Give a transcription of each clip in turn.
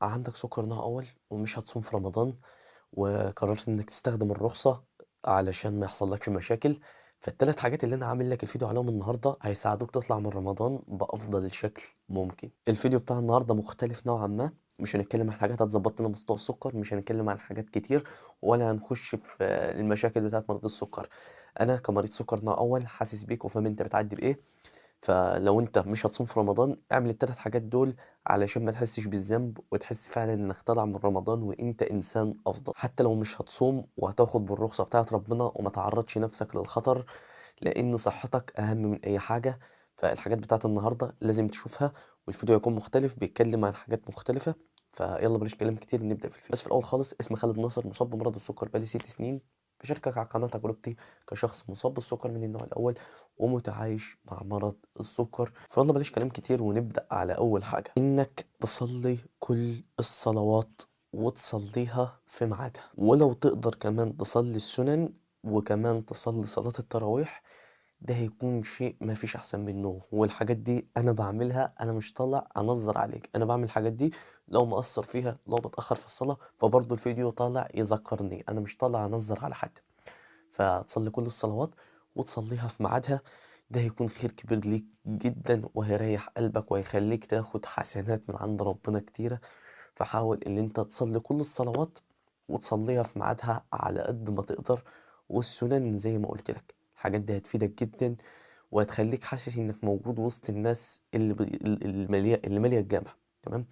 عندك سكر نوع أول ومش هتصوم في رمضان، وقررت إنك تستخدم الرخصة علشان ما يحصلكش مشاكل. فالتلات حاجات اللي أنا عامل لك الفيديو عليهم النهاردة هيساعدوك تطلع من رمضان بأفضل شكل ممكن. الفيديو بتاع النهاردة مختلف نوعا ما، مش هنتكلم عن حاجات هتظبط لنا مستوى السكر، مش هنتكلم عن حاجات كتير، ولا هنخش في المشاكل بتاعت مريض السكر. أنا كمريض سكر نوع أول حاسس بيك وفاهم أنت بتعدي بإيه. فلو انت مش هتصوم في رمضان اعمل التلات حاجات دول علشان ما تحسش بالذنب وتحس فعلا انك طالع من رمضان وانت انسان افضل. حتى لو مش هتصوم وهتاخد بالرخصة بتاعت ربنا وما تعرضش نفسك للخطر، لان صحتك اهم من اي حاجة. فالحاجات بتاعت النهاردة لازم تشوفها، والفيديو يكون مختلف بيتكلم عن حاجات مختلفة. فيلا بلاش كلام كتير نبدأ في الفيديو. بس في الأول خالص، اسمي خالد ناصر، مصاب بمرض السكر بقالي 6 سنين. بشاركك على قناة تجربتي كشخص مصاب بالسكر من النوع الأول ومتعايش مع مرض السكر. فيلا بلاش كلام كتير ونبدأ على أول حاجة، إنك تصلي كل الصلوات وتصليها في ميعادها، ولو تقدر كمان تصلي السنن وكمان تصلي صلاة التراويح. ده هيكون شيء ما فيش احسن منه، والحاجات دي انا بعملها، انا مش طالع انظر عليك، انا بعمل الحاجات دي. لو مقصر فيها، لو بتاخر في الصلاه، فبرضه الفيديو طالع يذكرني، انا مش طالع انظر على حد. فتصلي كل الصلوات وتصليها في ميعادها. ده هيكون خير كبير ليك جدا، وهيريح قلبك وهيخليك تاخد حسنات من عند ربنا كتيرة. فحاول ان انت تصلي كل الصلوات وتصليها في ميعادها على قد ما تقدر. والسنن زي ما قلت لك، الحاجات دي هتفيدك جدا، وهتخليك حاسس انك موجود وسط الناس اللي ماليه الجامع. تمام.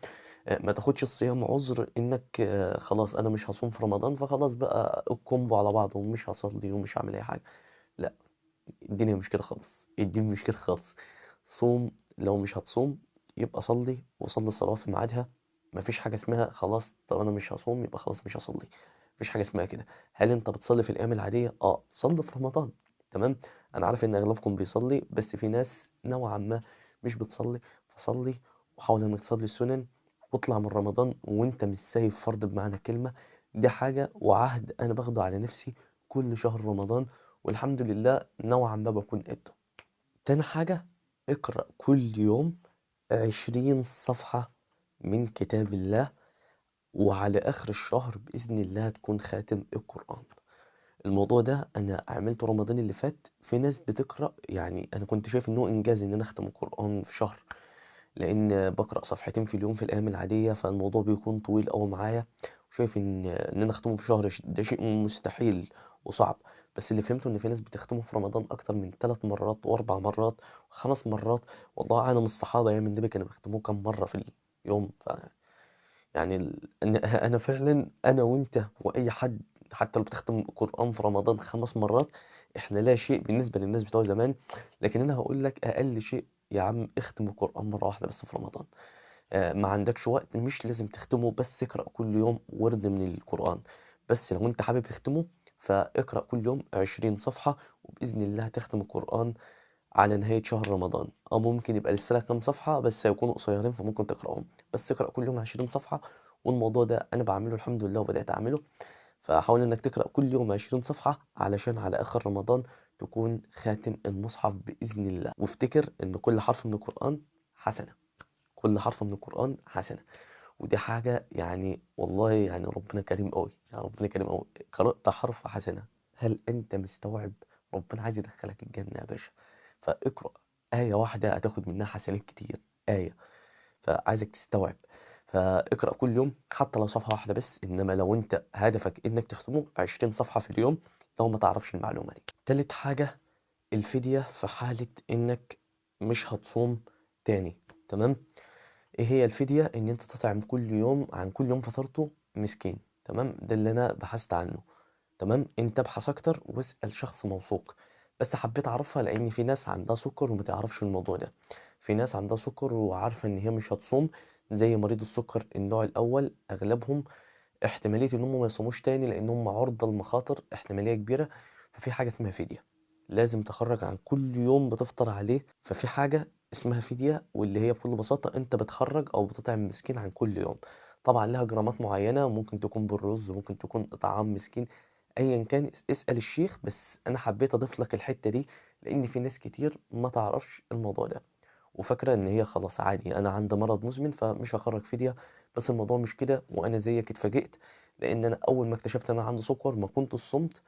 ما تاخدش الصيام عذر انك خلاص انا مش هصوم في رمضان فخلاص بقى الكومبو على بعضه ومش هصلي ومش هعمل اي حاجه. لا، الدنيا مش كده خالص، الدين مش كده خالص. صوم. لو مش هتصوم يبقى صلي، وصلي الصلاه في ميعادها. مفيش حاجه اسمها خلاص طب انا مش هصوم يبقى خلاص مش هصلي. مفيش حاجه اسمها كده. هل انت بتصلي في الايام العاديه؟ صلي في رمضان. تمام. انا عارف ان اغلبكم بيصلي، بس في ناس نوعا ما مش بتصلي. فصلي، وحاول انك تصلي السنن، واطلع من رمضان وانت مش سايب فرض بمعنى الكلمة. دي حاجة وعهد انا باخده على نفسي كل شهر رمضان، والحمد لله نوعا ما بكون قده. تاني حاجة، اقرأ كل يوم 20 صفحة من كتاب الله، وعلى آخر الشهر بإذن الله تكون خاتم القرآن. الموضوع ده انا عملته رمضان اللي فات. في ناس بتقرا، يعني انا كنت شايف انه انجاز ان انا اختم القران في شهر، لان بقرا صفحتين في اليوم في الايام العاديه، فالموضوع بيكون طويل قوي معايا. وشايف ان انا اختمه في شهر ده شيء مستحيل وصعب. بس اللي فهمته ان في ناس بتختمه في رمضان اكتر من 3 مرات و4 مرات و5 مرات. والله اعلم الصحابه ايام النبي كانوا بيختموه كم مره في اليوم. يعني انا فعلا، انا وانت واي حد، حتى لو بتختم القرآن في رمضان 5 مرات، احنا لا شيء بالنسبة للناس بتوع زمان. لكن انا هقول لك اقل شيء، يا عم اختم القرآن مرة واحدة بس في رمضان. ما عندكش وقت مش لازم تختمه، بس اقرأ كل يوم ورد من القرآن. بس لو انت حابب تختمه فاقرأ كل يوم 20 صفحة، وبإذن الله هتختم القرآن على نهاية شهر رمضان. أو ممكن يبقى لسه لك كام صفحة بس هيكونوا قصيرين فممكن تقرأهم. بس اقرأ كل يوم 20 صفحة. والموضوع ده أنا بعمله الحمد لله وبدأت أعمله. فحاول إنك تقرأ كل يوم 20 صفحة علشان على آخر رمضان تكون خاتم المصحف بإذن الله. وافتكر إن كل حرف من القرآن حسنة. كل حرف من القرآن حسنة. ودي حاجة يعني والله يعني ربنا كريم قوي، يعني ربنا كريم قوي. قرأت حرف حسنة، هل أنت مستوعب؟ ربنا عايز يدخلك الجنة يا باشا. فاقرأ آية واحدة هتاخد منها حسنات كتير. آية. فعايزك تستوعب. فاقرأ كل يوم حتى لو صفحة واحدة بس، إنما لو أنت هدفك إنك تختمه 20 صفحة في اليوم، لو ما تعرفش المعلومة دي. تالت حاجة، الفدية في حالة إنك مش هتصوم تاني. تمام. ايه هي الفدية؟ ان انت تطعم كل يوم عن كل يوم فطرته مسكين. تمام. ده اللي انا بحثت عنه. تمام. انت ابحث اكتر واسأل شخص موثوق. بس حبيت اعرفها لان في ناس عندها سكر وما تعرفش الموضوع ده. في ناس عندها سكر وعارفة ان هي مش هتصوم، زي مريض السكر النوع الاول اغلبهم احتمالية ان هم ما يصوموش تاني لان هم عرضة للمخاطر احتمالية كبيرة. ففي حاجة اسمها فدية، لازم تخرج عن كل يوم بتفطر عليه. ففي حاجة اسمها فدية، واللي هي بكل بساطة انت بتخرج او بتطعم مسكين عن كل يوم. طبعا لها جرامات معينة، ممكن تكون بالرز، ممكن تكون طعام مسكين. ايا كان اسأل الشيخ. بس انا حبيت اضيف لك الحتة دي لان في ناس كتير ما تعرفش الموضوع ده. وفاكرة ان هي خلاص عادي انا عندي مرض مزمن فمش هخرج فيديو. بس الموضوع مش كده، وانا زيك اتفاجئت، لان انا اول ما اكتشفت ان انا عندي سكر ما كنتش صمت،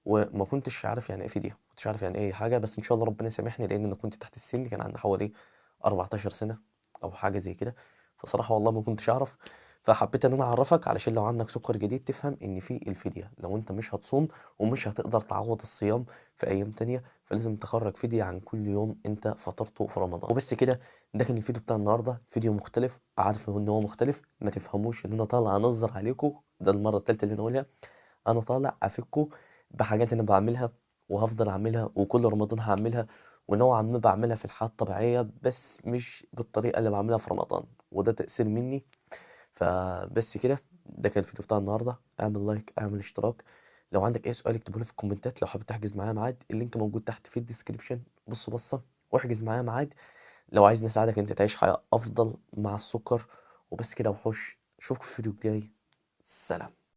وما كنتش عارف يعني ايه فيديو، ما كنتش عارف يعني ايه حاجه. بس ان شاء الله ربنا يسامحني، لان انا كنت تحت السن، كان عندي حوالي 14 سنه او حاجه زي كده. فصراحه والله ما كنتش اعرف. فحبيت ان انا اعرفك علشان لو عندك سكر جديد تفهم ان في الفدية لو انت مش هتصوم ومش هتقدر تعوض الصيام في ايام تانية، فلازم تخرج فدية عن كل يوم انت فطرته في رمضان. وبس كده، ده كان الفيديو بتاع النهارده، فيديو مختلف، عارف ان هو مختلف، ما تفهموش ان انا طالع انظر عليكم، ده المره التالتة اللي انا اقولها. انا طالع افككوا بحاجات انا بعملها وهفضل اعملها وكل رمضان هعملها، ونوعا ما بعملها في الحياة الطبيعية، بس مش بالطريقة اللي بعملها في رمضان، وده تأثير مني. فبس كده، ده كان الفيديو بتاع النهاردة. اعمل لايك، اعمل اشتراك، لو عندك اي سؤال اكتبه لي في الكومنتات. لو حابب تحجز معايا ميعاد اللينك موجود تحت في الديسكريبشن، بص بصة واحجز معايا ميعاد لو عايز نساعدك انت تعيش حياة افضل مع السكر. وبس كده وحوش، اشوفك في الفيديو الجاي. سلام.